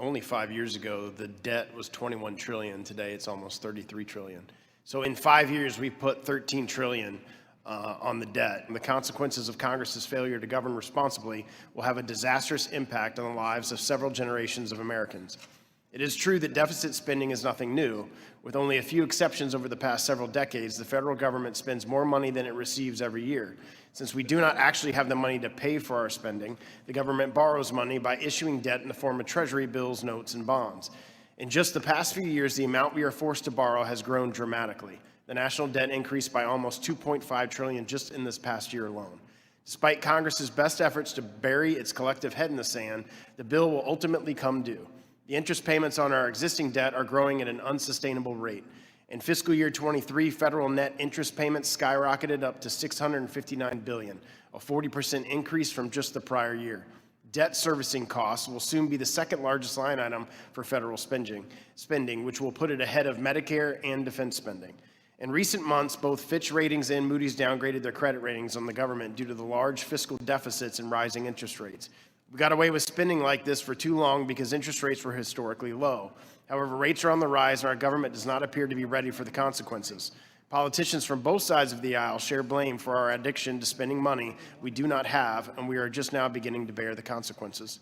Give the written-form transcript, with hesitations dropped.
only 5 years ago, the debt was 21 trillion. Today, it's almost 33 trillion. So in 5 years, we've put 13 trillion on the debt. And the consequences of Congress's failure to govern responsibly will have a disastrous impact on the lives of several generations of Americans. It is true that deficit spending is nothing new. With only a few exceptions over the past several decades, the federal government spends more money than it receives every year. Since we do not actually have the money to pay for our spending, the government borrows money by issuing debt in the form of treasury bills, notes, and bonds. In just the past few years, the amount we are forced to borrow has grown dramatically. The national debt increased by almost 2.5 trillion just in this past year alone. Despite Congress's best efforts to bury its collective head in the sand, the bill will ultimately come due. The interest payments on our existing debt are growing at an unsustainable rate. In fiscal year 23, federal net interest payments skyrocketed up to $659 billion, a 40% increase from just the prior year. Debt servicing costs will soon be the second largest line item for federal spending, which will put it ahead of Medicare and defense spending. In recent months, both Fitch Ratings and Moody's downgraded their credit ratings on the government due to the large fiscal deficits and rising interest rates. We got away with spending like this for too long because interest rates were historically low. However, rates are on the rise and our government does not appear to be ready for the consequences. Politicians from both sides of the aisle share blame for our addiction to spending money we do not have, and we are just now beginning to bear the consequences.